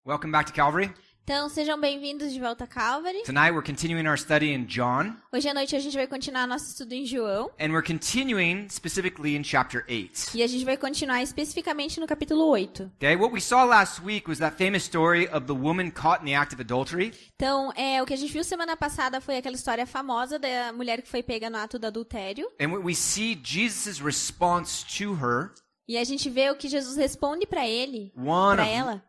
Welcome back to Calvary. Então, sejam bem-vindos de volta a Calvary. Tonight we're continuing our study in John, Hoje à noite a gente vai continuar nosso estudo em João. and we're continuing specifically in chapter 8. E a gente vai continuar especificamente no capítulo 8. Okay, what we saw last week was that famous story of the woman caught in the act of adultery. Então, o que a gente viu semana passada foi aquela história famosa da mulher que foi pega no ato do adultério. And we see Jesus' response to her, E a gente vê o que Jesus responde para ela.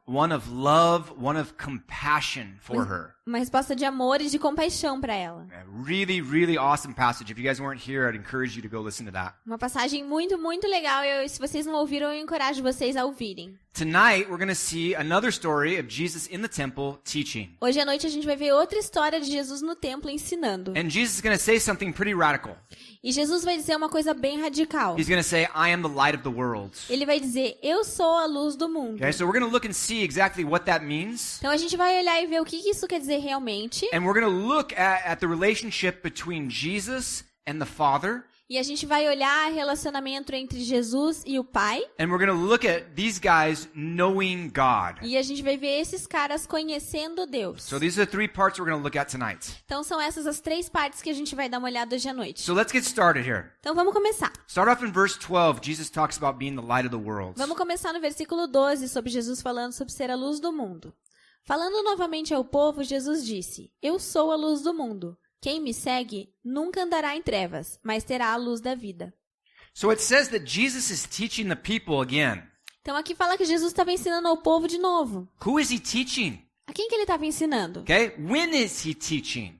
one of love, one of compassion for her. Uma resposta de amor e de compaixão para ela. A really, really awesome passage. If you guys weren't here, I'd encourage you to go listen to that. Uma passagem muito, muito legal. Se vocês não ouviram, eu encorajo vocês a ouvirem. Tonight, we're going to see another story of Jesus in the temple teaching. Hoje à noite a gente vai ver outra história de Jesus no templo ensinando. And Jesus is going to say something pretty radical. E Jesus vai dizer uma coisa bem radical. He's going to say, I am the light of the world. Ele vai dizer, eu sou a luz do mundo. Okay, so we're going to look and see exactly what that means. Então a gente vai olhar e ver o que isso quer dizer realmente. And we're going to look at the relationship between Jesus and the Father. E a gente vai olhar o relacionamento entre Jesus e o Pai. And we're going to look at these guys knowing God. E a gente vai ver esses caras conhecendo Deus. So these are the three parts we're going to look at tonight. Então são essas as três partes que a gente vai dar uma olhada hoje à noite. So let's get started here. Então vamos começar. Start off in verse 12. Jesus talks about being the light of the world. Vamos começar no versículo 12, sobre Jesus falando sobre ser a luz do mundo. Falando novamente ao povo, Jesus disse, eu sou a luz do mundo. Quem me segue nunca andará em trevas, mas terá a luz da vida. So it says that Jesus is teaching the people again. Então aqui fala que Jesus estava ensinando ao povo de novo. Who is he teaching? A quem que ele estava ensinando? Okay? When is he teaching?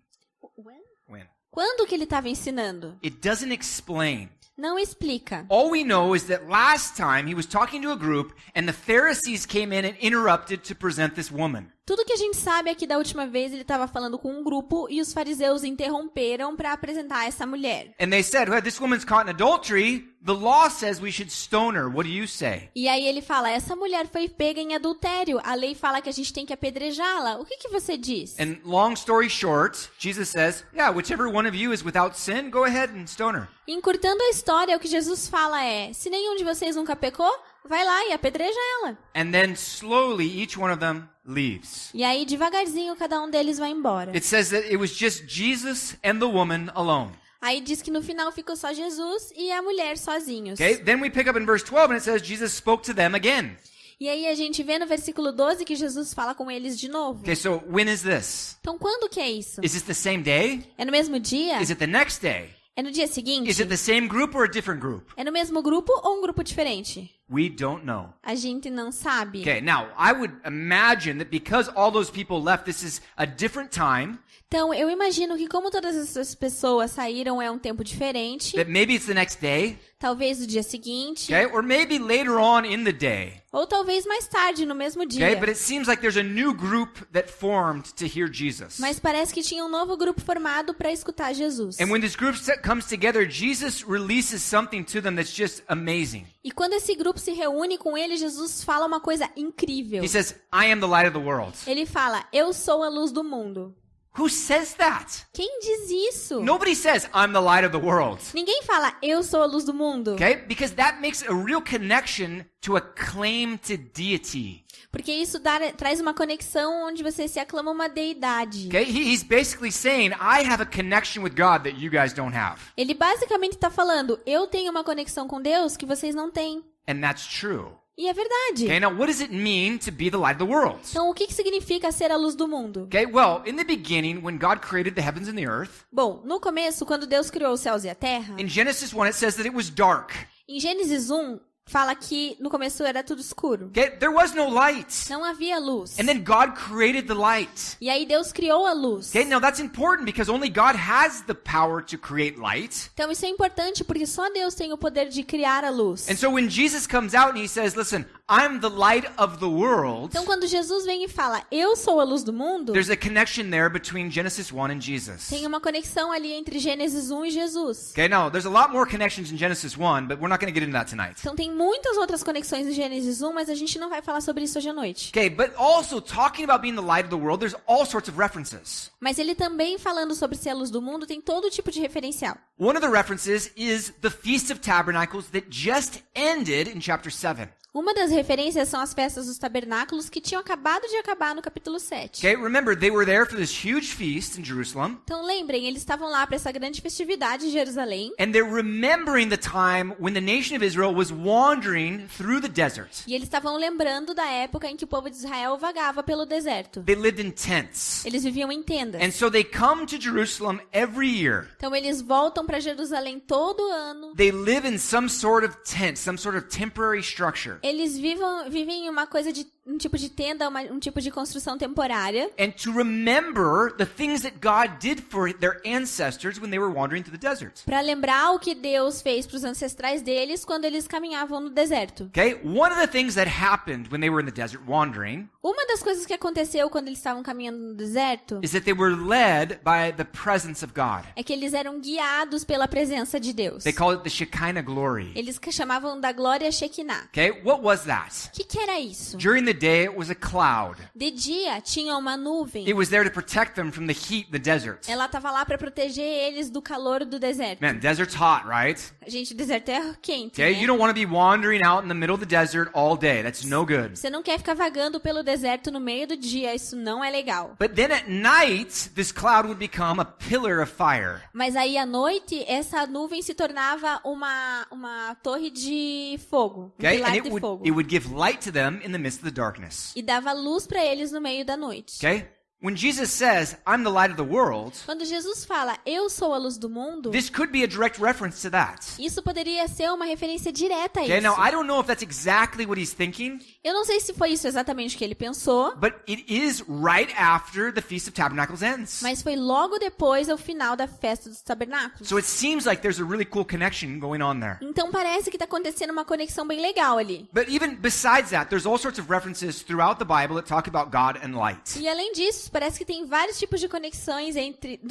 When? Quando que ele estava ensinando? It doesn't explain. Não explica. All we know is that last time he was talking to a group and the Pharisees came in and interrupted to present this woman. Tudo que a gente sabe é que da última vez ele estava falando com um grupo e os fariseus interromperam para apresentar essa mulher. And they said, well, this woman's caught in adultery. The law says we should stone her. What do you say? E aí ele fala, essa mulher foi pega em adultério. A lei fala que a gente tem que apedrejá-la. O que você diz? And long story short, Jesus says, yeah, whichever one of you is without sin, go ahead and stone her. Encurtando a história, o que Jesus fala é, se nenhum de vocês nunca pecou, vai lá e apedreja ela. And then slowly each one of them leaves. E aí, devagarzinho, cada um deles vai embora. It says that it was just Jesus and the woman alone. Aí diz que no final ficou só Jesus e a mulher sozinhos. Okay, then we pick up in verse 12 and it says Jesus spoke to them again. E aí a gente vê no versículo 12 que Jesus fala com eles de novo. Okay, so when is this? Então quando que é isso? Is this the same day? É no mesmo dia? Is it the next day? É no dia seguinte? Is it the same group or a different group? É no mesmo grupo ou um grupo diferente? We don't know. A gente não sabe. Okay, now I would imagine that because all those people left, this is a different time. Então, eu imagino que como todas essas pessoas saíram, é um tempo diferente. That maybe it's the next day. Talvez no dia seguinte. Okay, or maybe later on in the day. Ou talvez mais tarde, no mesmo dia. Okay, but it seems like there's a new group that formed to hear Jesus. Mas parece que tinha um novo grupo formado para escutar Jesus. And when this group comes together, Jesus releases something to them that's just amazing. E quando esse grupo se reúne com ele, Jesus fala uma coisa incrível. He says, I am the light of the world. Ele fala, eu sou a luz do mundo. Who says that? Quem diz isso? Nobody says, I'm the light of the world. Ninguém fala, eu sou a luz do mundo. Okay? Because that makes a real connection to a claim to deity. Porque isso traz uma conexão onde você se aclama uma deidade. Okay? He's basically saying, I have a connection with God that you guys don't have. Ele basicamente está falando, eu tenho uma conexão com Deus que vocês não têm. And that's true. E é verdade. Okay, now what does it mean to be the light of the world? Então, o que significa ser a luz do mundo? Okay, well, in the beginning, when God created the heavens and the earth, Bom, no começo, quando Deus criou os céus e a terra, in Genesis 1 it says that it was dark. em Gênesis 1, fala que no começo era tudo escuro. Okay, there was no light. Não havia luz. And then God created the light. E aí Deus criou a luz. Okay, now that's important because only God has the power to create light. Então isso é importante porque só Deus tem o poder de criar a luz. And so when Jesus comes out and he says, listen, I'm the light of the world, Então quando Jesus vem e fala, eu sou a luz do mundo, there's a connection there between Genesis 1 and Jesus. tem uma conexão ali entre Gênesis 1 e Jesus. Okay, now there's a lot more connections in Genesis 1, but we're not going to get into that tonight. Então tem muitas outras conexões em Gênesis 1, mas a gente não vai falar sobre isso hoje à noite. Okay, but also talking about being the light of the world, there's all sorts of references. Mas ele também falando sobre ser a luz do mundo tem todo tipo de referencial. One of the references is the Feast of Tabernacles that just ended in chapter 7. Uma das referências são as festas dos tabernáculos que tinham acabado de acabar no capítulo 7. Okay, remember, they were there for this huge feast in Jerusalem. Então lembrem, eles estavam lá para essa grande festividade em Jerusalém. And they're remembering the time when the nation of Israel was wandering through the desert. E eles estavam lembrando da época em que o povo de Israel vagava pelo deserto. They lived in tents. Eles viviam em tendas. And so they come to Jerusalem every year. Então eles voltam para Jerusalém todo ano. They live in some sort of tent, some sort of temporary structure. Eles vivem em uma coisa de um tipo de tenda, um tipo de construção temporária. And to remember the things that God did for their ancestors when they were wandering through the desert. Para lembrar o que Deus fez para os ancestrais deles quando eles caminhavam no deserto. Okay? One of the things that happened when they were in the desert wandering Uma das coisas que aconteceu quando eles estavam caminhando no deserto is that they were led by the presence of God. é que eles eram guiados pela presença de Deus. They call it the Shekinah glory. Eles chamavam da glória Shekinah. Okay? What was that? O que era isso? During the day, it was a cloud. De dia tinha uma nuvem. It was there to protect them from the heat in the desert. Ela estava lá para proteger eles do calor do deserto. Man, desert's hot, right? Gente, o deserto é quente, Okay? né? You don't want to be wandering out in the middle of the desert all day. That's no good. Você não quer ficar vagando pelo deserto no meio do dia, isso não é legal. But then at night, this cloud would become a pillar of fire. Mas aí à noite, essa nuvem se tornava uma torre de fogo, um Okay? pilar And de it fogo. would give light to them in the midst of the darkness. E dava luz para eles no meio da noite. Okay? When Jesus says, I'm the light of the world, Quando Jesus fala, eu sou a luz do mundo, this could be a direct reference to that. isso poderia ser uma referência direta a Okay? isso. Now, I don't know if that's exactly what he's thinking, Eu não sei se foi isso exatamente o que ele pensou, but it is right after the Feast of Tabernacles ends. mas foi logo depois ao final da festa dos tabernáculos. So it seems like there's a really cool connection going on there. Então parece que está acontecendo uma conexão bem legal ali. But even besides that, there's all sorts of references throughout the Bible that talk about God and light. E além disso, parece que tem vários tipos de conexões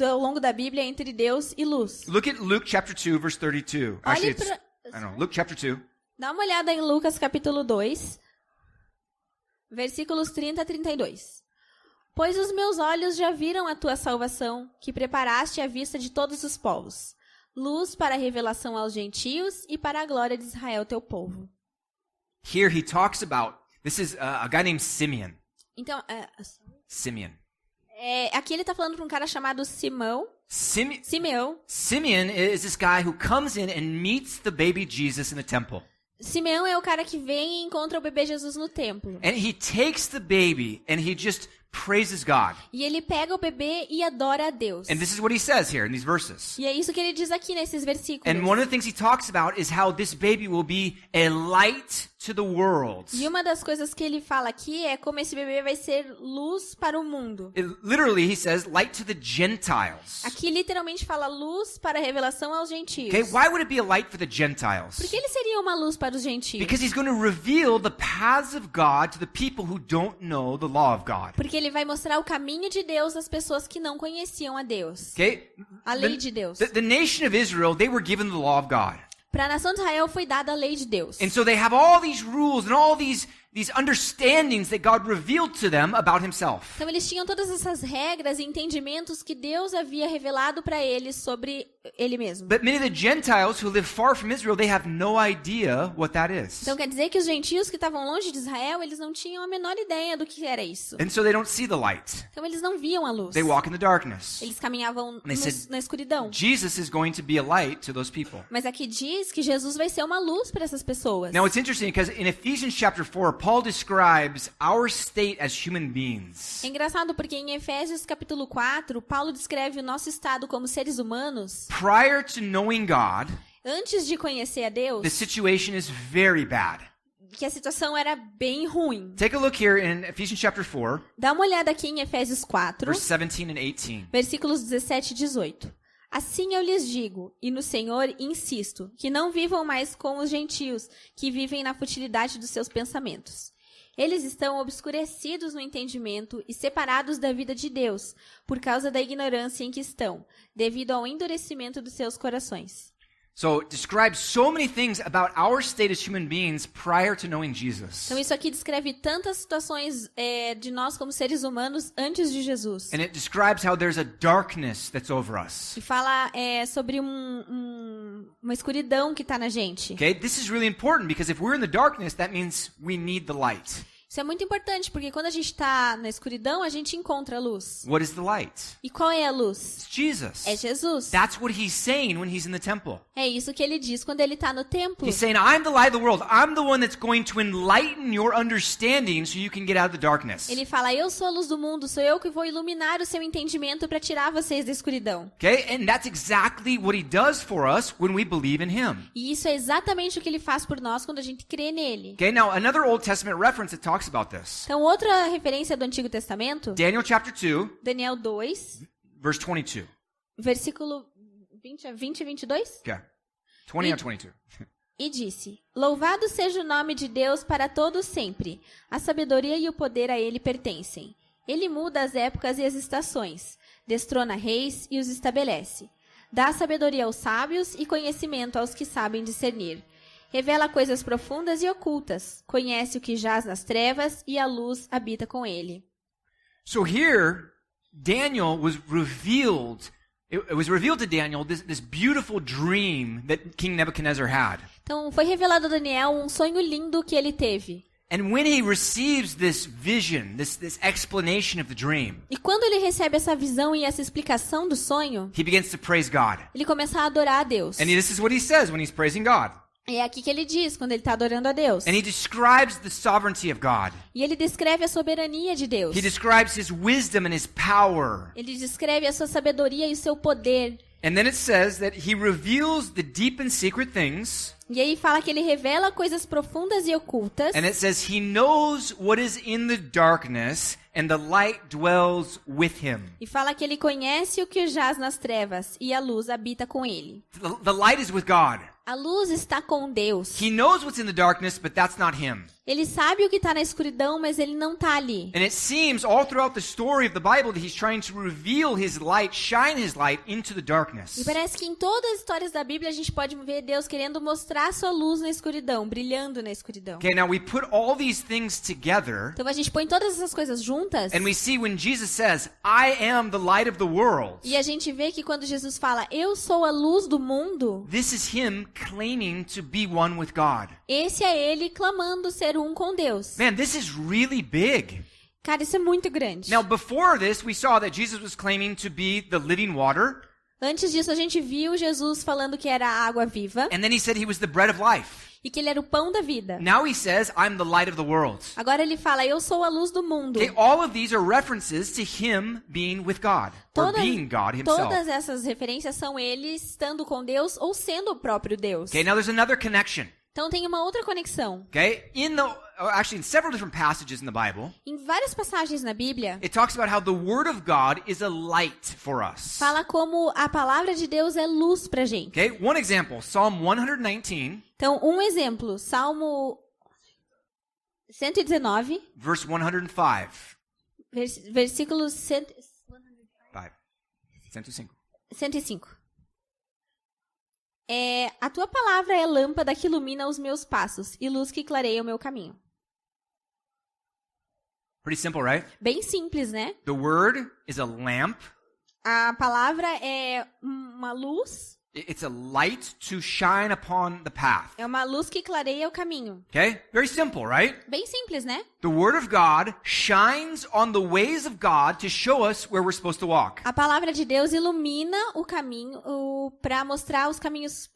ao longo da Bíblia entre Deus e luz. Look at Luke chapter 2, verse 32. Actually, Olhe it's, pra... I don't know, Luke chapter 2. Dá uma olhada em Lucas capítulo 2, versículos 30 a 32. Pois os meus olhos já viram a tua salvação, que preparaste à vista de todos os povos, luz para a revelação aos gentios e para a glória de Israel, teu povo. Here he talks about, this is a guy named Simeon. Então, Simeon. aqui ele está falando para um cara chamado Simeão. Simeon is this guy who comes in and meets the baby Jesus in the temple. Simeão é o cara que vem e encontra o bebê Jesus no templo. And he takes the baby and he just praises God. E ele pega o bebê e adora a Deus. And this is what he says here in these verses. E é isso que ele diz aqui nesses versículos. And one of the things he talks about is how this baby will be a light to the world. E uma das coisas que ele fala aqui é como esse bebê vai ser luz para o mundo. Literally, he says, light to the Gentiles. Aqui literalmente fala luz para a revelação aos gentios. Okay, why would it be a light for the Gentiles? Por que ele seria uma luz para os gentios? Because he's going to reveal the paths of God to the people who don't know the law of God. Porque ele vai mostrar o caminho de Deus às pessoas que não conheciam a Deus. Okay? A lei de Deus. The nation of Israel, they were given the law of God. Para a nação de Israel foi dada a lei de Deus. And so they have all these rules and all these understandings that God revealed to them about himself. Então eles tinham todas essas regras e entendimentos que Deus havia revelado para eles sobre ele mesmo. But many of the Gentiles who live far from Israel, they have no idea what that is. Então quer dizer que os gentios que estavam longe de Israel, eles não tinham a menor ideia do que era isso. And so they don't see the light. Então eles não viam a luz. They walk in the darkness. Eles caminhavam They said, na escuridão. Jesus is going to be a light to those people. Mas aqui diz que Jesus vai ser uma luz para essas pessoas. Now it's interesting because in Ephesians chapter 4, Paul describes our state as human beings. É engraçado porque em Efésios capítulo 4, Paulo descreve o nosso estado como seres humanos. Prior to knowing God, Antes de conhecer a Deus, the situation is very bad. que a situação era bem ruim. Take a look here in Ephesians chapter 4, Dá uma olhada aqui em Efésios 4, verse 17 and 18. versículos 17 e 18. Assim eu lhes digo, e no Senhor insisto, que não vivam mais com os gentios, que vivem na futilidade dos seus pensamentos. Eles estão obscurecidos no entendimento e separados da vida de Deus, por causa da ignorância em que estão, devido ao endurecimento dos seus corações. So it describes so many things about our state as human beings prior to knowing Jesus. Então isso aqui descreve tantas situações de nós como seres humanos antes de Jesus. And it describes how there's a darkness that's over us. E fala sobre uma escuridão que está na gente. Okay, this is really important because if we're in the darkness, that means we need the light. Isso é muito importante, porque quando a gente está na escuridão, a gente encontra a luz. What is the light? E qual é a luz? It's Jesus. É Jesus. That's what he's saying when he's in the temple. É isso que ele diz quando ele está no templo. He's saying, I'm the light of the world. I'm the one that's going to enlighten your understanding so you can get out of the darkness. Ele fala, eu sou a luz do mundo, sou eu que vou iluminar o seu entendimento para tirar vocês da escuridão. Okay, and that's exactly what he does for us when we believe in him. E isso é exatamente o que ele faz por nós quando a gente crê nele. Okay, now another Old Testament reference that talks about this. Então, outra referência do Antigo Testamento, Daniel chapter 2, Daniel 2, verse 22. versículo 20 a 22. Okay. 20 or 22. E disse, louvado seja o nome de Deus para todos sempre. A sabedoria e o poder a ele pertencem. Ele muda as épocas e as estações. Destrona reis e os estabelece. Dá sabedoria aos sábios e conhecimento aos que sabem discernir. Revela coisas profundas e ocultas. Conhece o que jaz nas trevas e a luz habita com ele. So here, Daniel was revealed. It was revealed to Daniel this beautiful dream that King Nebuchadnezzar had. Então, foi revelado a Daniel um sonho lindo que ele teve. And when he receives this vision, this explanation of the dream, E quando ele recebe essa visão e essa explicação do sonho, he begins to praise God. ele começa a adorar a Deus. And this is what he says when he's praising God. É aqui que ele diz, quando ele está adorando a Deus. And he describes the sovereignty of God. E ele descreve a soberania de Deus. He describes his wisdom and his power. Ele descreve a sua sabedoria e o seu poder. And then it says that he reveals the deep and secret things. E aí fala que ele revela coisas profundas e ocultas. And it says he knows what is in the darkness and the light dwells with him. E fala que ele conhece o que jaz nas trevas e a luz habita com ele. The light is with God. A luz está com Deus. He knows what's in the darkness, but that's not him. Ele sabe o que está na escuridão, mas ele não está ali. And it seems all throughout the story of the Bible that he's trying to reveal his light, shine his light into the darkness. E parece que em todas as histórias da Bíblia a gente pode ver Deus querendo mostrar sua luz na escuridão, brilhando na escuridão. Okay, now we put all these things together, Então a gente põe todas essas coisas juntas. and we see when Jesus says, I am the light of the world, E a gente vê que quando Jesus fala, eu sou a luz do mundo, this is him claiming to be one with God. esse é ele clamando ser um com Deus. Man, this is really big. Cara, isso é muito grande. Now, before this, we saw that Jesus was claiming to be the living water, Antes disso, a gente viu Jesus falando que era a água viva and then he said he was the bread of life. e que ele era o pão da vida. Now he says, I'm the light of the world. Agora ele fala, eu sou a luz do mundo. Okay, all of these are references to him being with God, or being God himself. Todas essas referências são ele estando com Deus ou sendo o próprio Deus. Okay, now there's another connection. Então tem uma outra conexão. Okay, actually in several different passages in the Bible, Em várias passagens na Bíblia, it talks about how the Word of God is a light for us. fala como a palavra de Deus é luz pra gente. Okay, one example, Psalm 119, Então, um exemplo, Salmo 119, verse 105. versículo 105. A tua palavra é lâmpada que ilumina os meus passos e luz que clareia o meu caminho. Pretty simple, right? Bem simples, né? The Word is a lamp. A palavra é uma luz, It's a light to shine upon the path. é uma luz que clareia o caminho. Okay? Very simple, right? Bem simples, né? The Word of God shines on the ways of God to show us where we're supposed to walk. A palavra de Deus ilumina o caminho para mostrar os caminhos.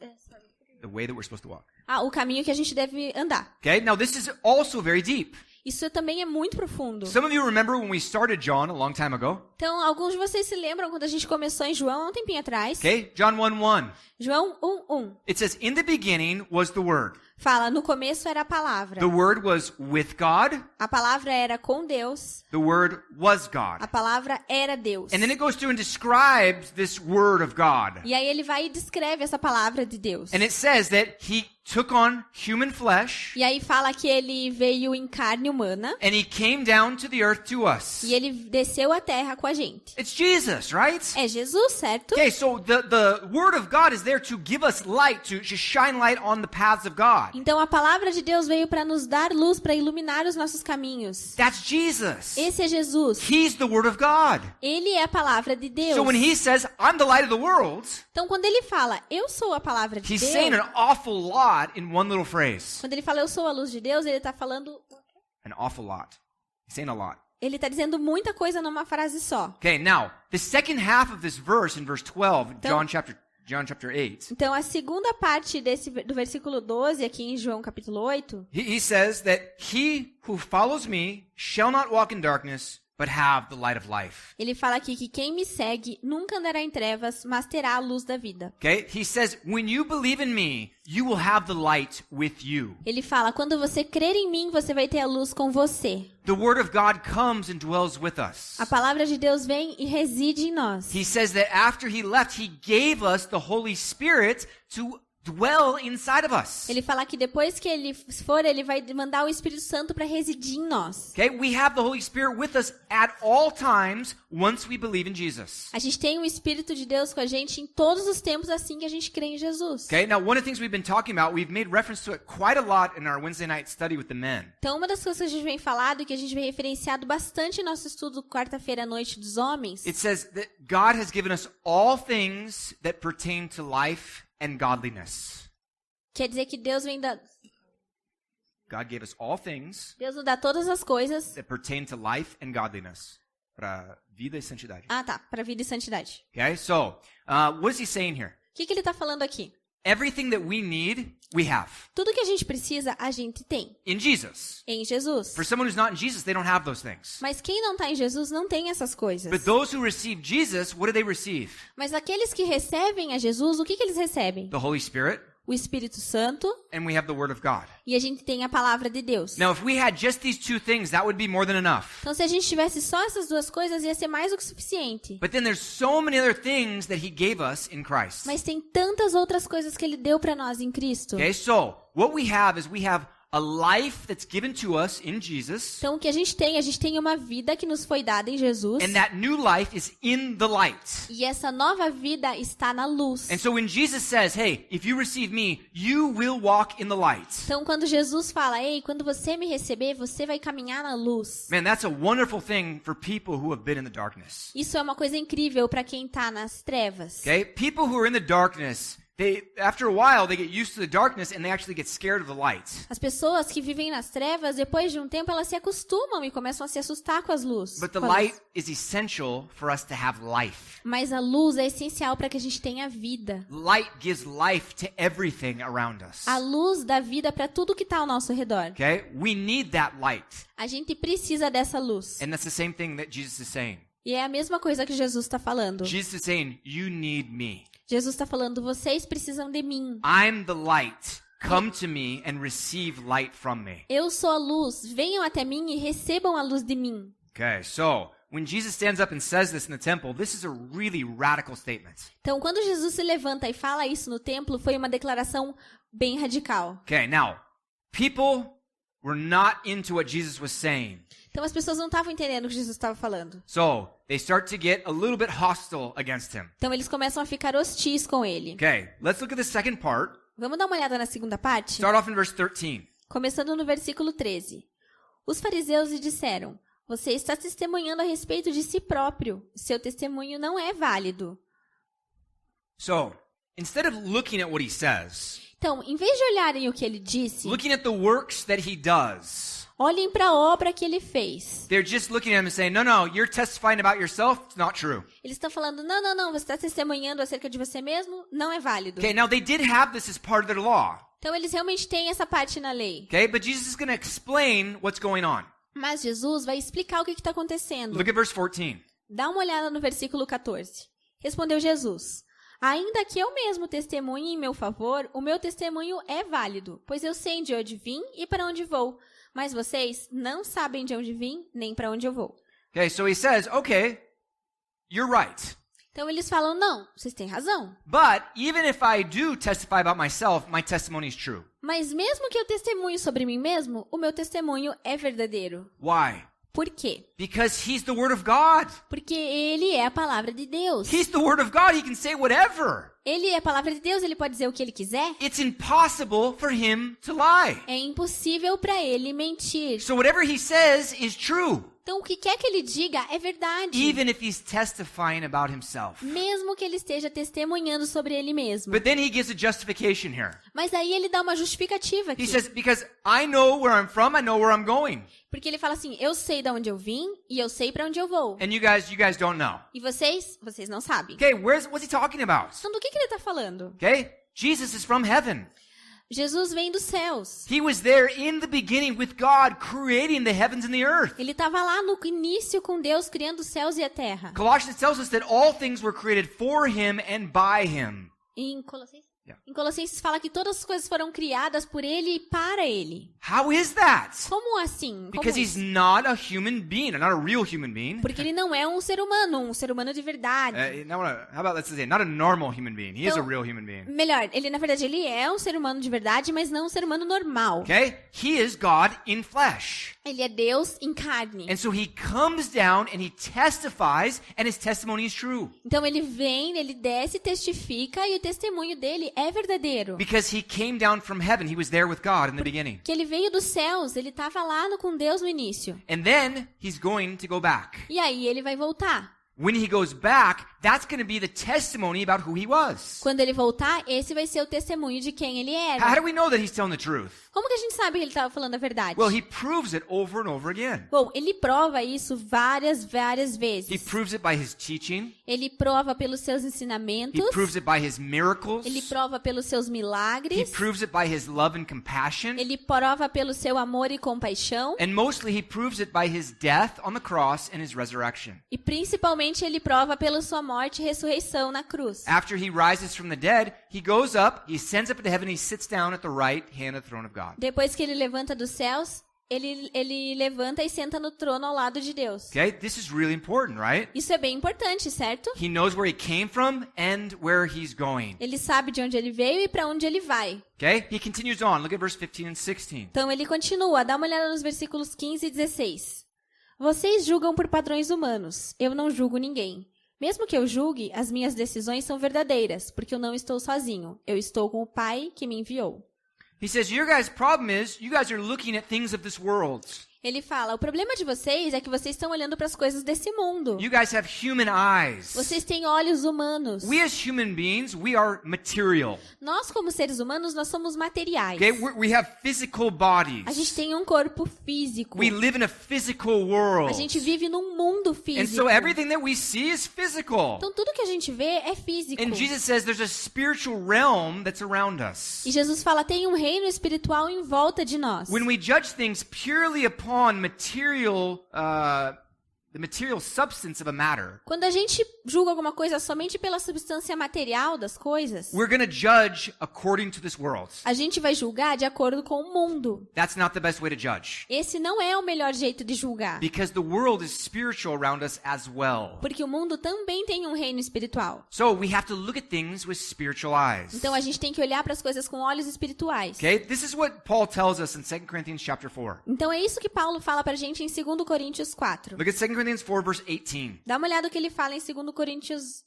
The way that we're supposed to walk. O caminho que a gente deve andar. Okay? Now this is also very deep. Isso também é muito profundo. Some of you remember when we started John a long time ago? Então, alguns de vocês se lembram quando a gente começou em João há um tempinho atrás? Okay? John 1:1. João 1:1. It says, in the beginning was the Word. fala, no começo era a palavra. The Word was with God. A palavra era com Deus. The Word was God. A palavra era Deus. And then it goes through and describes this Word of God. E aí ele vai e descreve essa palavra de Deus. And it says that He took on human flesh. E aí fala que ele veio em carne humana. And He came down to the earth to us. E ele desceu à terra com a gente. It's Jesus, right? É Jesus, certo? Okay, so the Word of God is there to give us light, to shine light on the paths of God. Então a palavra de Deus veio para nos dar luz, para iluminar os nossos caminhos. That's Jesus. Esse é Jesus. He's the Word of God. Ele é a palavra de Deus. So when He says, I'm the light of the world, Então quando ele fala, eu sou a palavra de He's Deus, saying an awful lot in one little phrase. quando ele fala eu sou a luz de Deus, ele está falando, An awful lot. He's saying a lot. ele está dizendo muita coisa numa frase só. Okay, now, the second half of this verse in verse 12, Então- John chapter 8, Então a segunda parte do versículo 12 aqui em João capítulo 8, he says that he who follows me shall not walk in darkness, but have the light of life. ele fala aqui que quem me segue nunca andará em trevas, mas terá a luz da vida. Okay? He says, when you believe in me, you will have the light with you. Ele fala, quando você crer em mim, você vai ter a luz com você. The word of God comes and dwells with us. A palavra de Deus vem e reside em nós. He says that after he left, he gave us the Holy Spirit to dwell inside of us. Ele fala que depois que ele for, ele vai mandar o Espírito Santo para residir em nós. Okay? We have the Holy Spirit with us at all times once we believe in Jesus. A gente tem o Espírito de Deus com a gente em todos os tempos assim que a gente crê em Jesus. Okay? Now, one of the things we've been talking about, we've made reference to it quite a lot in our Wednesday night study with the men. Então, uma das coisas que a gente vem falado e que a gente vem referenciado bastante em nosso estudo quarta-feira à noite dos homens, It says that God has given us all things that pertain to life and godliness. quer dizer que Deus God gave us all things Deus nos dá todas as coisas. that pertain to life and godliness. Para vida e santidade. Ah, tá, para vida e santidade. Okay? So, what is he saying here? O que ele está falando aqui? Everything that we need, we have. Tudo que a gente precisa, a gente tem In Jesus. em Jesus. For someone who's not in Jesus, they don't have those things. Mas quem não está em Jesus não tem essas coisas. But those who receive Jesus, what do they receive? Mas aqueles que recebem a Jesus, o que eles recebem? The Holy Spirit, O Espírito Santo and we have the Word of God. e a gente tem a palavra de Deus. Now, if we had just these two things, that would be more than enough. Então, se a gente tivesse só essas duas coisas, ia ser mais do que suficiente. But then there's so many other things that He gave us in Christ. Mas tem tantas outras coisas que Ele deu para nós em Cristo. Okay, so what we have is we have a life that's given to us in Jesus, Então, o que a gente tem uma vida que nos foi dada em Jesus. and that new life is in the light. E essa nova vida está na luz. And so when Jesus says, hey, if you receive me, you will walk in the light. Então, quando Jesus fala, ei, quando você me receber, você vai caminhar na luz. Man, that's a wonderful thing for people who have been in the darkness. Isso é uma coisa incrível para quem está nas trevas. Okay? People who are in the darkness, after a while, they get used to the darkness and they actually get scared of the light. As pessoas que vivem nas trevas, depois de um tempo, elas se acostumam e começam a se assustar com as luzes. But the light is essential for us to have life. Mas a luz é essencial para que a gente tenha vida. Light gives life to everything around us. A luz dá vida para tudo que está ao nosso redor. Okay? We need that light. A gente precisa dessa luz. And that's the same thing that Jesus is saying. E é a mesma coisa que Jesus está falando. Jesus is saying, you need me. Jesus está falando, vocês precisam de mim. I'm the light. Come to me and receive light from me. Eu sou a luz. Venham até mim e recebam a luz de mim. Okay, so when Jesus stands up and says this in the temple, this is a really radical statement. Então, quando Jesus se levanta e fala isso no templo, foi uma declaração bem radical. Okay, now, people were not into what Jesus was saying. Então, as pessoas não estavam entendendo o que Jesus estava falando. So they start to get a little bit hostile against him. Então, eles começam a ficar hostis com ele. Okay, let's look at the second part. Vamos dar uma olhada na segunda parte? Start off in verse 13. Começando no versículo 13. Os fariseus lhe disseram, você está testemunhando a respeito de si próprio. Seu testemunho não é válido. So, instead of looking at what he says, Então, em vez de olharem o que ele disse, looking at the works that he does, olhem para a obra que ele fez. they're just looking at him and saying, no, you're testifying about yourself. It's not true. Eles estão falando, não, você está testemunhando acerca de você mesmo, não é válido. Okay, now they did have this as part of their law. Então, eles realmente têm essa parte na lei. Okay, but Jesus is going to explain what's going on. Mas Jesus vai explicar o que está acontecendo. Look at verse 14. Dá uma olhada no versículo 14. Respondeu Jesus, Ainda que eu mesmo testemunhe em meu favor, o meu testemunho é válido, pois eu sei de onde vim e para onde vou. Mas vocês não sabem de onde vim, nem para onde eu vou. Okay, so he says, okay, you're right. Então eles falam, não, vocês têm razão. But even if I do testify about myself, my testimony is true. Mas mesmo que eu testemunhe sobre mim mesmo, o meu testemunho é verdadeiro. Why? Por quê? Because he's the Word of God. Porque ele é a palavra de Deus. He's the Word of God. He can say whatever. Ele é a palavra de Deus, ele pode dizer o que ele quiser. It's impossible for him to lie. É impossível para ele mentir. So whatever he says is true, Então o que quer que ele diga é verdade. even if he's testifying about himself. Mesmo que ele esteja testemunhando sobre ele mesmo. But then he gives a justification here. Mas aí ele dá uma justificativa aqui. He says, because I know where I'm from, I know where I'm going. Porque ele fala assim, eu sei de onde eu vim e eu sei para onde eu vou. And you guys don't know. E vocês não sabem. Okay, what's he talking about? Então do que ele está falando? Okay, Jesus is from heaven. Jesus vem dos céus. He was there in the beginning with God creating the heavens and the earth. Ele estava lá no início com Deus criando os céus e a terra. Colossians tells us that all things were created for him and by him. Em Colossenses? Yeah. Em Colossenses fala que todas as coisas foram criadas por ele e para ele. How is that? Como assim? Como Because he's isso? not a human being, not a real human being. Porque ele não é um ser humano de verdade. How about let's say not a normal human being. He is a Então, real human being. Melhor, ele na verdade ele é um ser humano de verdade, mas não um ser humano normal. Okay? He is God in flesh. Ele é Deus em carne. And so he comes down and he testifies and his testimony is true. Então ele vem, ele desce, testifica e o testemunho dele é verdadeiro. Because he came down from heaven. He was there with God in the beginning. Que ele veio dos céus, ele estava lá com Deus no início. And then he's going to go back. E aí ele vai voltar. When he goes back, that's going to be the testimony about who he was. Quando ele voltar, esse vai ser o testemunho de quem ele How era. do we know that he's telling the truth? Como que a gente sabe que ele estava falando a verdade? Well, he proves it over and over again. Bom, ele prova isso várias He vezes. proves it by his teaching. Ele prova pelos seus He ensinamentos. proves it by his miracles. Ele prova pelos seus He milagres. proves it by his love and compassion. Ele prova pelo seu amor e compaixão. And mostly he proves it by his death on the cross and his resurrection. E principalmente ele prova pela sua morte e ressurreição na cruz. After he rises from the dead, he goes up, he ascends up into heaven, he sits down at the right hand of the throne of God. Depois que ele levanta dos céus, ele levanta e senta no trono ao lado de Deus. Okay? This is really important, right? Isso é bem importante, certo? He knows where he came from and where he's going. Ele sabe de onde ele veio e para onde ele vai. Okay? He continues on. Look at verse 15 and 16. Então ele continua, dá uma olhada nos versículos 15 e 16. Vocês julgam por padrões humanos, eu não julgo ninguém. Mesmo que eu julgue, as minhas decisões são verdadeiras, porque eu não estou sozinho. Eu estou com o Pai que me enviou. He says, your guys' problem is you guys are looking at things of this world. Ele fala, o problema de vocês é que vocês estão olhando para as coisas desse mundo. You guys have human eyes. Vocês têm olhos humanos. We as human beings, we are material. Nós, como seres humanos, nós somos materiais. Okay? We have physical bodies. A gente tem um corpo físico. We live in a physical world. A gente vive num mundo And físico. so everything that we see is physical. Então tudo que a gente vê é físico. And Jesus says there's a spiritual realm that's around us. E Jesus fala, tem um reino espiritual em volta de nós. When we judge things purely upon the material substance of a matter, Quando a gente julga alguma coisa somente pela substância material das coisas, we're going to judge according to this world. a gente vai julgar de acordo com o mundo. That's not the best way to judge. Esse não é o melhor jeito de julgar. Because the world is spiritual around us as well. Porque o mundo também tem um reino espiritual. So we have to look at things with spiritual eyes. Então a gente tem que olhar para as coisas com olhos espirituais. Okay? This is what Paul tells us in 2 Corinthians chapter 4. Então é isso que Paulo fala pra gente em 2 Coríntios 4. Look at 2 Corinthians 4 verse 18. Dá uma olhada no que ele fala em 2 Coríntios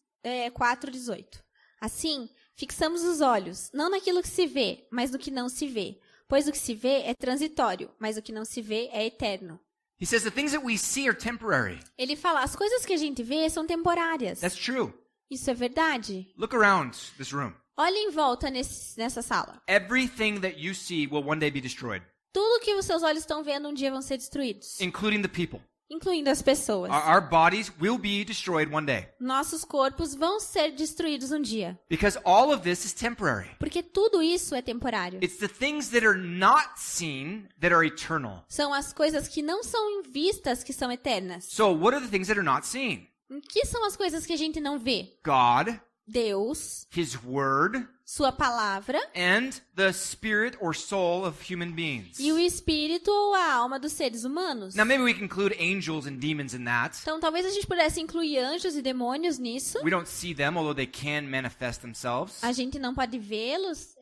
4, 18. Assim, fixamos os olhos, não naquilo que se vê, mas no que não se vê. Pois o que se vê é transitório, mas o que não se vê é eterno. He says the things that we see are temporary. Ele fala, as coisas que a gente vê são temporárias. That's true. Isso é verdade? Look around this room. Olhe em volta nessa sala. Everything that you see will one day be destroyed, Tudo que os seus olhos estão vendo um dia vão ser destruídos. including the people. Incluindo as pessoas. Our bodies will be destroyed one day. Nossos corpos vão ser destruídos um dia. Because all of this is temporary. Porque tudo isso é temporário. It's the things that are not seen that are eternal. São as coisas que não são vistas que são eternas. So what are the things that are not seen? O que são as coisas que a gente não vê? God, Deus, His Word, sua palavra and the spirit or soul of human beings. e o espírito ou a alma dos seres humanos. Now maybe we can include angels and demons in that. Então talvez a gente pudesse incluir anjos e demônios nisso. We don't see them, although they can manifest themselves. A gente não pode vê-los,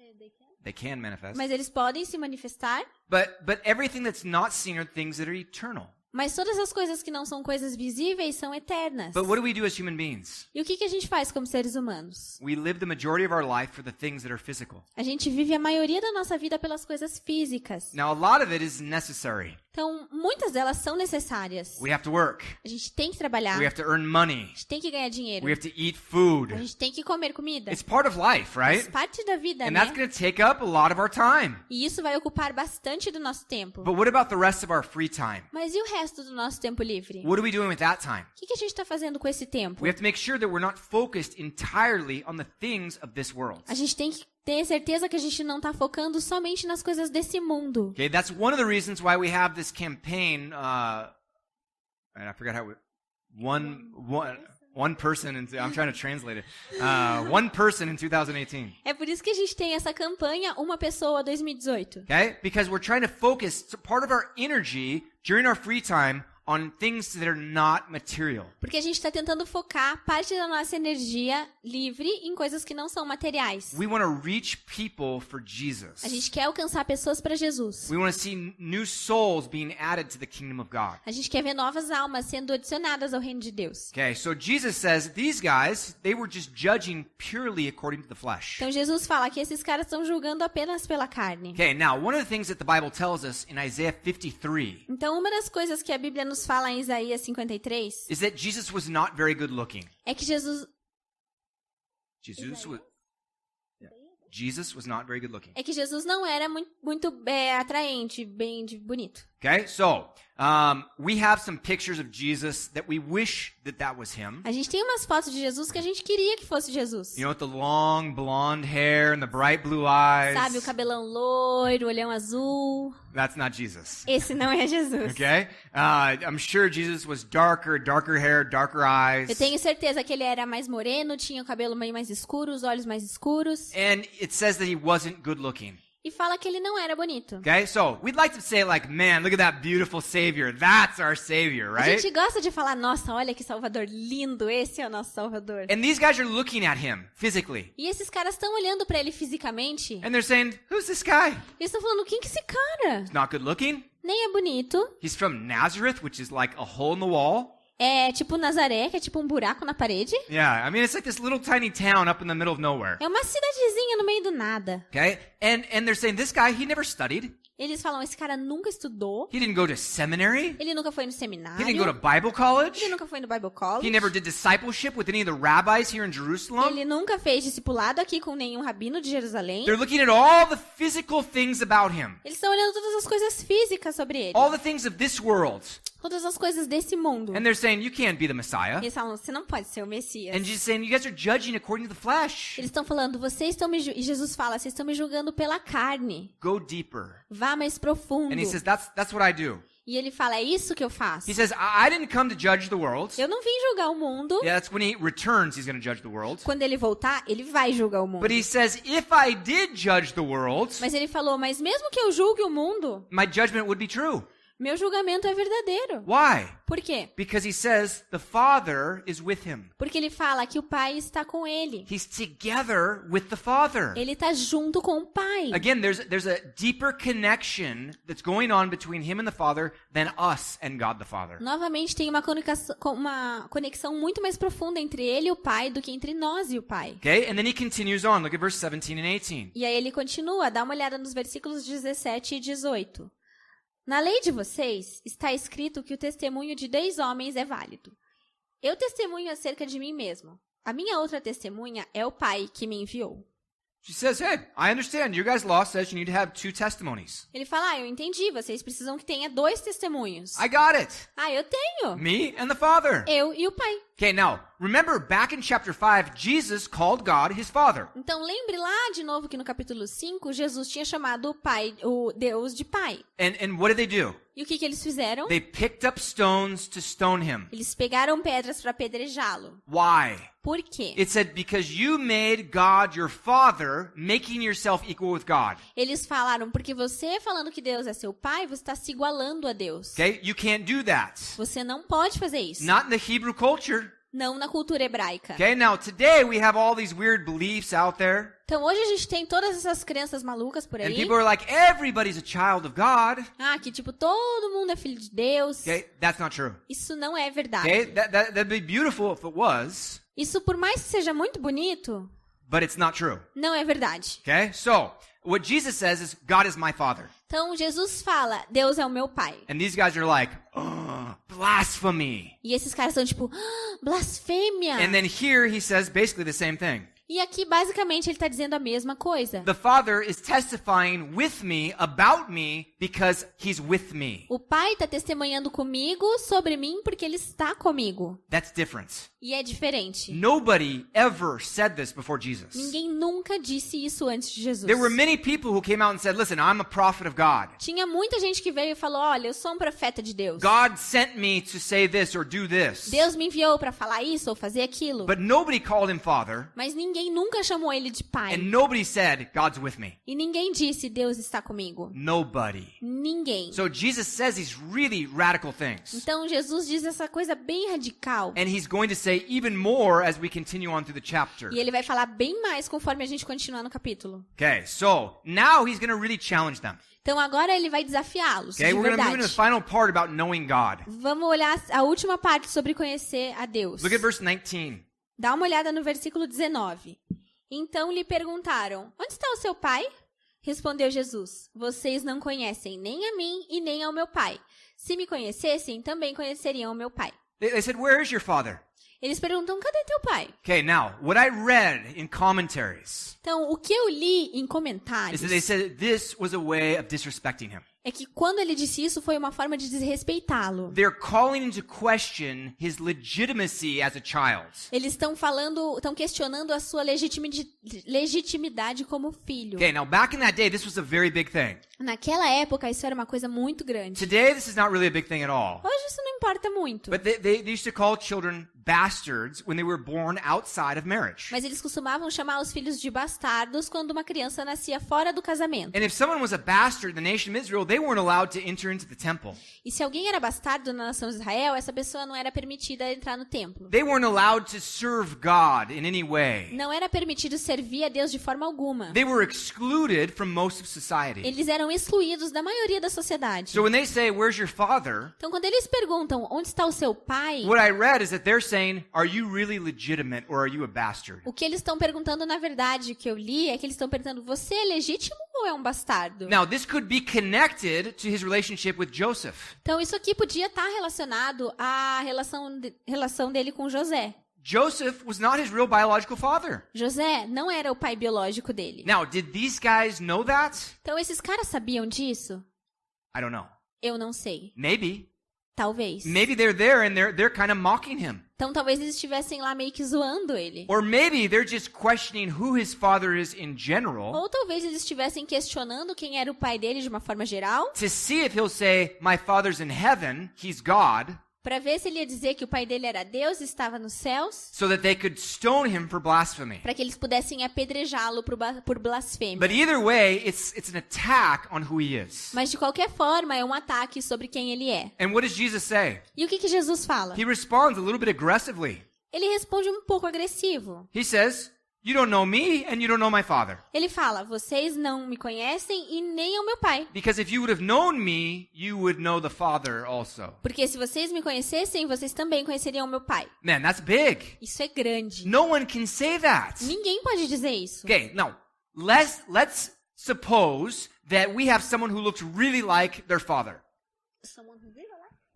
They can manifest. mas eles podem se manifestar. But everything that's not seen are things that are eternal. Mas todas as coisas que não são coisas visíveis são eternas. But what do we do as human beings? E o que a gente faz como seres humanos? We live the majority of our life for the things that are physical. A gente vive a maioria da nossa vida pelas coisas físicas. Now, a lot of it is necessary. Então, muitas delas são necessárias. We have to work. A gente tem que trabalhar. We have to earn money. A gente tem que ganhar dinheiro. We have to eat food. A gente tem que comer comida. It's part of life, Faz right? parte da vida, And né? that's going to take up a lot of our time. E isso vai ocupar bastante do nosso tempo. But what about the rest of our free time? Mas e o resto do nosso tempo livre? What are we doing with that time? O que a gente está fazendo com esse tempo? We have to make sure that we're not focused entirely on the things of this world. A gente tem que ter certeza que a gente não está focando somente nas coisas desse mundo. Okay, that's one of the reasons why we have this campaign. And I forgot how one person. I'm trying to translate it. One person in 2018. É por isso que a gente tem essa campanha Uma Pessoa 2018. Okay, because we're trying to focus part of our energy during our free time on things that are not material. Porque a gente está tentando focar parte da nossa energia livre em coisas que não são materiais. We want to reach people for Jesus. A gente quer alcançar pessoas para Jesus. We want to see new souls being added to the kingdom of God. A gente quer ver novas almas sendo adicionadas ao reino de Deus. Okay, so Jesus says these guys, they were just judging purely according to the flesh. Então Jesus fala que esses caras estão julgando apenas pela carne. Okay, now one of the things that the Bible tells us in Isaiah 53 Então uma das coisas que a Bíblia nos fala em Isaías 53 is that Jesus was not very good looking. é que Jesus Jesus was not very good looking. não era muito atraente, bem bonito. Okay, so we have some pictures of Jesus that we wish that was him. A gente tem umas fotos de Jesus que a gente queria que fosse Jesus. You know, with the long blonde hair and the bright blue eyes. Sabe, o cabelão loiro, olhão azul. That's not Jesus. Esse não é Jesus. Okay? I'm sure Jesus was darker hair, darker eyes. Eu tenho certeza que ele era mais moreno, tinha o cabelo meio mais escuro, os olhos mais escuros. And it says that he wasn't good looking. E fala que ele não era bonito. Okay? So, we'd like to say like, man, look at that beautiful savior. That's our savior, A right? gente gosta de falar, nossa, olha que Salvador lindo, esse é o nosso Salvador. And these guys are looking at him physically. E esses caras estão olhando pra ele fisicamente. And they're saying, who's this guy? Eles estão falando, quem que é esse cara? He's not good looking. Nem é bonito. He's from Nazareth, which is like a hole in the wall. É tipo Nazaré, que é tipo um buraco na parede. Yeah, I mean, it's like this little tiny town up in the middle of nowhere. É uma cidadezinha no meio do nada. Okay? And they're saying, this guy, he never studied. Eles falam, esse cara nunca estudou. He didn't go to seminary. Ele nunca foi no He seminário. didn't go to Bible college. Ele nunca foi no Bible College. He never did discipleship with any of the rabbis here in Jerusalem. Ele nunca fez discipulado aqui com nenhum rabino de Jerusalém. They're looking at all the physical things about him. Eles estão olhando todas as coisas físicas sobre ele. All the things of this world. Todas as coisas desse mundo. And they're saying, you can't be the Messiah. Eles falam, você não pode ser o Messias. And Jesus saying, you guys are judging according to the flesh. Eles estão falando, vocês estão e Jesus fala, vocês estão me julgando pela carne. Go deeper. Vá mais profundo. And he says, that's what I do. E ele fala, é isso que eu faço. He says, I didn't come to judge the world. Eu não vim julgar o mundo. Yeah, that's when he returns, he's going to judge the world. Quando ele voltar, ele vai julgar o mundo. But he says, if I did judge the world, Mas ele falou, mas mesmo que eu julgue o mundo, my judgment would be true. meu julgamento é verdadeiro. Why? Por quê? Because he says the Father is with him. Porque ele fala que o Pai está com ele. He's together with the Father. Ele está junto com o Pai. Again, there's a deeper connection that's going on between him and the Father than us and God the Father. Novamente tem uma conexão muito mais profunda entre ele e o Pai do que entre nós e o Pai. Okay? And then he continues on. Look at verse 17 and 18. E aí ele continua, dá uma olhada nos versículos 17 e 18. Na lei de vocês está escrito que o testemunho de 10 homens é válido. Eu testemunho acerca de mim mesmo. A minha outra testemunha é o Pai que me enviou. She says, hey, I understand. Your guys' law says you need to have 2 testimonies. Ele fala, eu entendi, vocês precisam que tenha 2 testemunhos. I got it. Eu tenho. Me and the Father. Eu e o Pai. Okay, now, remember back in chapter 5, Jesus called God his Father. Então lembre lá de novo que no capítulo 5, Jesus tinha chamado o Pai, o Deus de Pai. And what did they do? E o que eles fizeram? They picked up stones to stone him. Eles pegaram pedras para apedrejá-lo. Why? Por quê? It said, because you made God your father, making yourself equal with God. Eles falaram, porque você falando que Deus é seu pai, você está se igualando a Deus. Okay? You can't do that. Você não pode fazer isso. Not in the Hebrew culture. Não na cultura hebraica. Okay? Now, today we have all these weird beliefs out there. Então hoje a gente tem todas essas crenças malucas por And aí. people are like, everybody's a child of God. Ah, que tipo, todo mundo é filho de Deus. Okay? That's not true. Isso não é verdade. Okay? That'd be beautiful if it was, Isso, por mais que seja muito bonito, but it's not true. não é verdade. Okay? So, what Jesus says is, God is my father. Então Jesus fala, Deus é o meu pai. And these guys are like, blasphemy. E esses caras são tipo, blasfêmia. And then here he says basically the same thing. E aqui, basicamente, ele está dizendo a mesma coisa. The Father is testifying with me about me because he's with me. O pai está testemunhando comigo sobre mim porque ele está comigo. That's different. E é diferente. Nobody ever said this before Jesus. Ninguém nunca disse isso antes de Jesus. There were many people who came out and said, listen, I'm a prophet of God. Tinha muita gente que veio e falou, olha, eu sou um profeta de Deus. God sent me to say this or do this. Deus me enviou para falar isso ou fazer aquilo. But nobody called him Father. Mas ninguém nunca chamou ele de pai. And nobody said, God's with me. E ninguém disse, Deus está comigo. Nobody. Ninguém. So Jesus says these really radical things. Então Jesus diz essa coisa bem radical. And he's going to say even more as we continue on through the chapter. E ele vai falar bem mais conforme a gente continuar no capítulo. Okay, so now he's going to really challenge them. Então agora ele vai desafiá-los, Okay, de we're going to move into the verdade. final part about knowing God. Vamos olhar a última parte sobre conhecer a Deus. Look at verse 19. Dá uma olhada no versículo 19. Então lhe perguntaram, onde está o seu pai? Respondeu Jesus, vocês não conhecem nem a mim e nem ao meu pai. Se me conhecessem, também conheceriam o meu pai. They said, where is your father? Eles perguntam, cadê teu pai? Okay, now, what I read in commentaries Então, o que eu li em is comentários that they said this was a way of disrespecting him. é que quando ele disse isso foi uma forma de desrespeitá-lo. They're calling into question his legitimacy as a child. Eles estão questionando a sua legitimidade como filho. Okay, now back in that day, this was a very big thing. Naquela época, isso era uma coisa muito grande. Today, this is not really a big thing at all. Hoje isso não importa muito. But they used to call children bastards when they were born outside of marriage. Mas eles costumavam chamar os filhos de bastardos quando uma criança nascia fora do casamento. And if someone was a bastard in the nation of Israel, they weren't allowed to enter into the temple. E se alguém era bastardo na nação de Israel, essa pessoa não era permitida entrar no templo. They weren't allowed to serve God in any way. Não era permitido servir a Deus de forma alguma. They were excluded from most of society. Eles eram excluídos da maioria da sociedade. So when they say, where's your father? Então, quando eles perguntam, onde está o seu pai? What I read is that they're saying, are you really legitimate or are you a bastard? O que eles estão perguntando, na verdade, o que eu li, é que eles estão perguntando, você é legítimo ou é um bastardo? Now, this could be connected to his relationship with Joseph. Então, isso aqui podia estar relacionado à relação dele com José. Joseph was not his real biological father. José não era o pai biológico dele. Now, did these guys know that? Então, esses caras sabiam disso? I don't know. Eu não sei. Maybe. Talvez. Maybe they're there and they're kind of mocking him. Então, talvez eles estivessem lá meio que zoando ele. Or maybe they're just questioning who his father is in general Ou talvez eles estivessem questionando quem era o pai dele de uma forma geral, to see if he'll say, my father's in heaven, he's God, para ver se ele ia dizer que o pai dele era Deus e estava nos céus, so that they could stone him for blasphemy. para que eles pudessem apedrejá-lo por blasfêmia. But either way, it's an attack on who he is. Mas de qualquer forma, é um ataque sobre quem ele é. And what does Jesus say? E o que Jesus fala? He responds a little bit aggressively. Ele responde um pouco agressivo. He says, you don't know me and you don't know my father. Ele fala, vocês não me conhecem e nem ao meu pai. Because if you would have known me, you would know the Father also. Porque se vocês me conhecessem, vocês também conheceriam o meu pai. Man, that's big. Isso é grande. No one can say that. Ninguém pode dizer isso. Okay, now, let's suppose that we have someone who looks really like their father.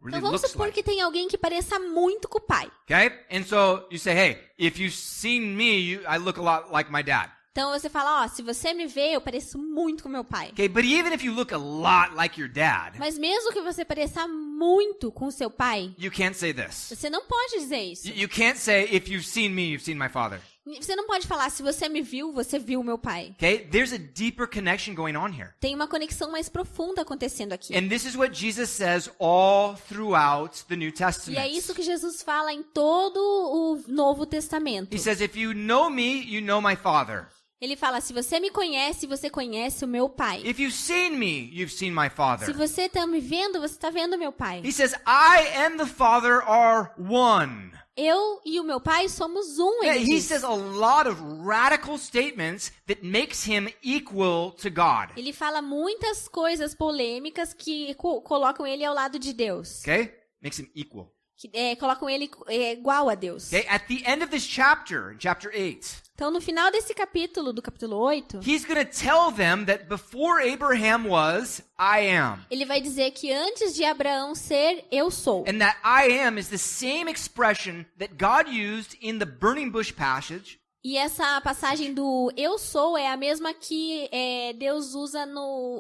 Really Então vamos looks supor like. que tem alguém que pareça muito com o pai. Okay? And so you say, hey, if you've seen me, I look a lot like my dad. Então você fala, ó, se você me vê, eu pareço muito com meu pai. Okay, but even if you look a lot like your dad, Mas mesmo que você pareça muito com o seu pai, you can't say this. você não pode dizer isso. You can't say, if you've seen me, you've seen my father. Você não pode falar, se você me viu, você viu o meu pai. Okay? There's a deeper connection going on here. Tem uma conexão mais profunda acontecendo aqui. And this is what Jesus says all throughout the New E Testament. é isso que Jesus fala em todo o Novo Testamento. He says, if you know me, you know my Father. Ele fala, se você me conhece, você conhece o meu pai. If you've seen me, you've seen my Se Father. você está me vendo, você está vendo o meu pai. He says, I and the Father are one. Eu e o meu pai somos um. Ele He diz. says a lot of radical statements that makes him equal to God. Ele fala muitas coisas polêmicas que colocam ele ao lado de Deus. Okay? Makes him equal. Que colocam ele igual a Deus. Okay? At the end of this chapter, in chapter 8, Então, no final desse capítulo, do capítulo 8, he's going to tell them that before Abraham was, I am. ele vai dizer que antes de Abraão ser, eu sou. And that I am is the same expression that God used in the burning bush passage. E essa passagem do eu sou é a mesma que Deus usa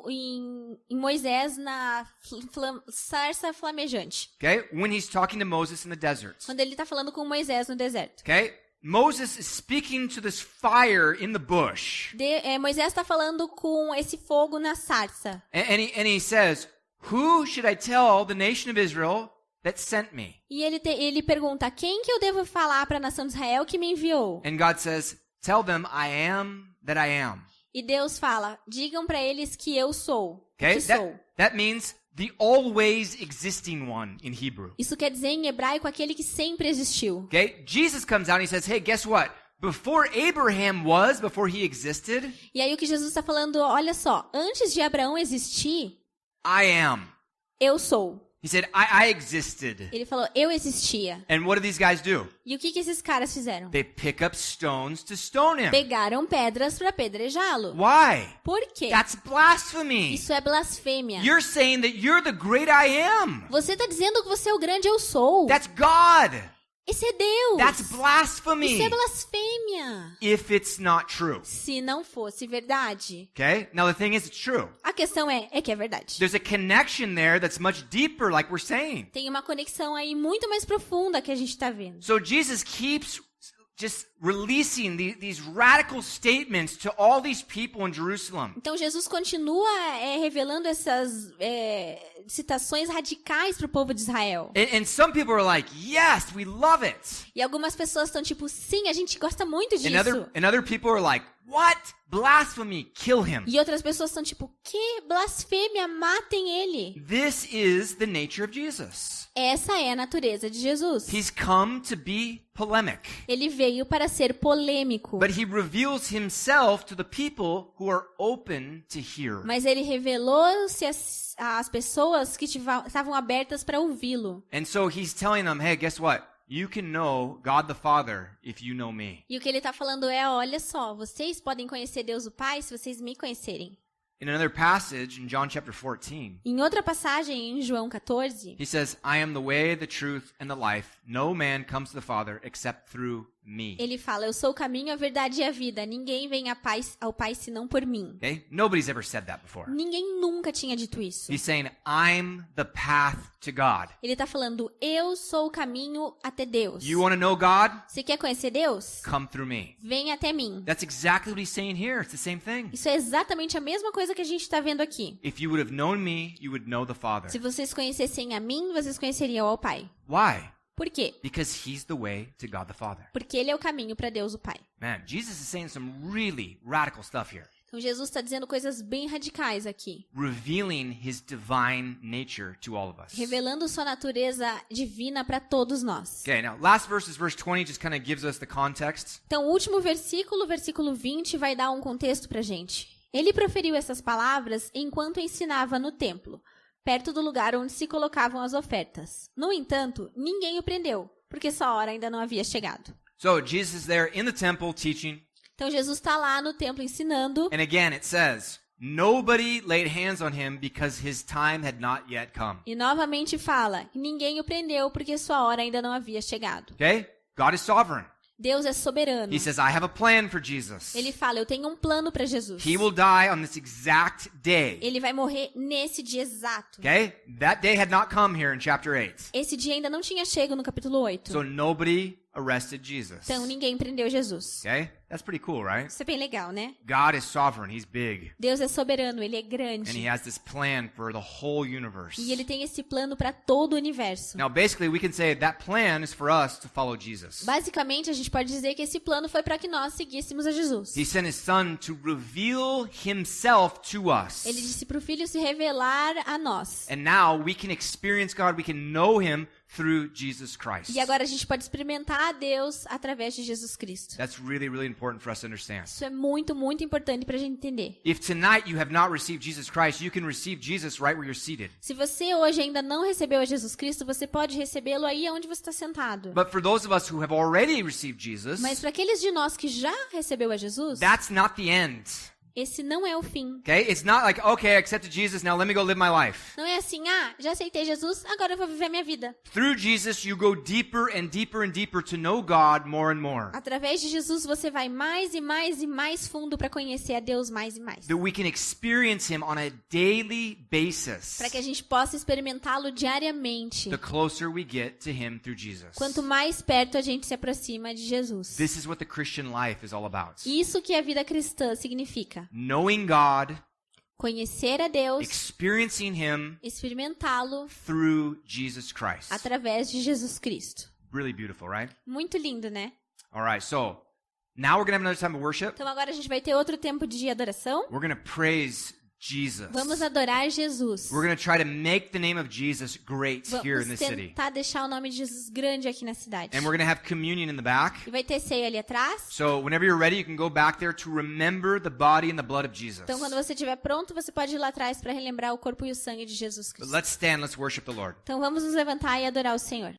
em Moisés na sarça flamejante. Okay? When he's talking to Moses in the desert. Quando ele está falando com Moisés no deserto. Okay? Moses is speaking to this fire in the bush. Moisés está falando com esse fogo na sarça. And he says, who should I tell the nation of Israel that sent me? E ele pergunta, quem que eu devo falar para a nação de Israel que me enviou? And God says, tell them I am that I am. E Deus fala, digam para eles que eu sou, Okay? que sou. That means the always existing one in Hebrew. Isso quer dizer em hebraico aquele que sempre existiu. Okay? Jesus comes out and he says, hey, guess what? Before Abraham was, before he existed, E aí o que Jesus está falando, olha só, antes de Abraão existir, I am. eu sou. He said, I existed. Ele falou, eu existia. And what do these guys do? E o que esses caras fizeram? They pick up stones to stone him. Pegaram pedras para apedrejá-lo. Why? Por quê? That's blasphemy. Isso é blasfêmia. You're saying that you're the great I am. Você está dizendo que você é o grande eu sou. That's God. Esse é Deus. That's blasphemy. Isso é blasfêmia. If it's not true. Se não fosse verdade. Okay? Now the thing is, it's true. A questão é que é verdade. There's a connection there that's much deeper, like we're saying. Tem uma conexão aí muito mais profunda que a gente está vendo. So Jesus keeps just releasing these radical statements to all these people in Jerusalem. Então Jesus continua revelando essas citações radicais para o povo de Israel. And some people are like, yes, we love it. E algumas pessoas estão tipo, sim, a gente gosta muito disso. And other people are like, what? Blasphemy, kill him. E outras pessoas estão tipo, que blasfêmia, matem ele. This is the nature of Jesus. Essa é a natureza de Jesus. He's come to be polemic. Ele veio para ser polêmico. But he reveals himself to the people who are open to hear. Mas ele revelou-se às pessoas que estavam abertas para ouvi-lo. And so he's telling them, hey, guess what? You can know God the Father if you know me. E o que ele está falando é, olha só, vocês podem conhecer Deus o Pai se vocês me conhecerem. In another passage, in John chapter 14, Em outra passagem, em João 14, he says, I am the way, the truth, and the life. No man comes to the Father except through me. ele fala, eu sou o caminho, a verdade e a vida. Ninguém vem ao Pai senão por mim. Okay? Nobody's ever said that before. Ninguém nunca tinha dito isso. He's saying, I'm the path to God. Ele está falando, eu sou o caminho até Deus. You want to know God? Você quer conhecer Deus? Come through me. Vem até mim. That's exactly what he's saying here. It's the same thing. Isso é exatamente a mesma coisa que a gente está vendo aqui. If you would have known me, you would know the Father. Se vocês conhecessem a mim, vocês conheceriam ao Pai. Why? Por quê? Because he's the way to God the Father. Porque ele é o caminho para Deus o Pai. Man, Jesus is saying some really radical stuff here. Então Jesus está dizendo coisas bem radicais aqui. Revealing his divine nature to all of us. Revelando sua natureza divina para todos nós. Okay, now last verse is verse 20, just kind of gives us the context. Então o último versículo, versículo 20, vai dar um contexto para a gente. Ele proferiu essas palavras enquanto ensinava no templo, perto do lugar onde se colocavam as ofertas. No entanto, ninguém o prendeu, porque sua hora ainda não havia chegado. So Jesus is there in the temple teaching. Então Jesus está lá no templo ensinando. And again it says, nobody laid hands on him because his time had not yet come. E novamente fala que ninguém o prendeu porque sua hora ainda não havia chegado. Okay? God is sovereign. Deus é soberano. He says, I have a plan for Jesus. Ele fala, eu tenho um plano para Jesus. He will die on this exact day. Ele vai morrer nesse dia exato. Okay? That day had not come here in chapter 8. Esse dia ainda não tinha chegado no capítulo 8. So nobody arrested Jesus. Então ninguém prendeu Jesus. Okay? That's pretty cool, right? Isso é bem legal, né? God is sovereign. He's big. Deus é soberano, ele é And he grande. has this plan for the whole universe. E ele tem esse plano para todo o universo. Now, basically, we can say that plan is for us to follow Jesus. Basicamente, a gente pode dizer que esse plano foi para que nós seguíssemos a Jesus. He sent his son to reveal himself to us. Ele disse para o Filho se revelar a nós. And now we can experience God, we can know him through Jesus Christ. E agora a gente pode experimentar a Deus através de Jesus Cristo. That's really, really important for us to understand. Isso é muito, muito importante para a gente entender. If tonight you have not received Jesus Christ, you can receive Jesus right where you're seated. Se você hoje ainda não recebeu a Jesus Cristo, você pode recebê-lo aí onde você está sentado. But for those of us who have already received Jesus, Mas para aqueles de nós que já recebeu a Jesus, that's not the end. esse não é o fim. Okay? It's not like, okay, I accepted Jesus, now let me go live my life. Não é assim, já aceitei Jesus, agora eu vou viver minha vida. Through Jesus, you go deeper and deeper and deeper to know God more and more. Através de Jesus, você vai mais e mais e mais fundo para conhecer a Deus mais e mais. That we can experience him on a daily basis. Para que a gente possa experimentá-lo diariamente. The closer we get to him through Jesus. Quanto mais perto a gente se aproxima de Jesus. This is what the Christian life is all about. Isso que a vida cristã significa. Knowing God, Conhecer a Deus, experiencing him experimentá-lo through Jesus Christ. através de Jesus Cristo. Really beautiful, right? Muito lindo, né? All right, so now we're going to have another time of worship. Então agora a gente vai ter outro tempo de adoração. We're going to praise Jesus. Vamos adorar Jesus. We're going to try to make the name of Jesus great here in Vamos this city. tentar deixar o nome de Jesus grande aqui na cidade. And we're going to have communion in the back. E vai ter ceia ali atrás. So whenever you're ready, you can go back there to remember the body and the blood of Jesus. Então quando você estiver pronto, você pode ir lá atrás para relembrar o corpo e o sangue de Jesus But Cristo. let's stand, let's worship the Lord. Então vamos nos levantar e adorar o Senhor.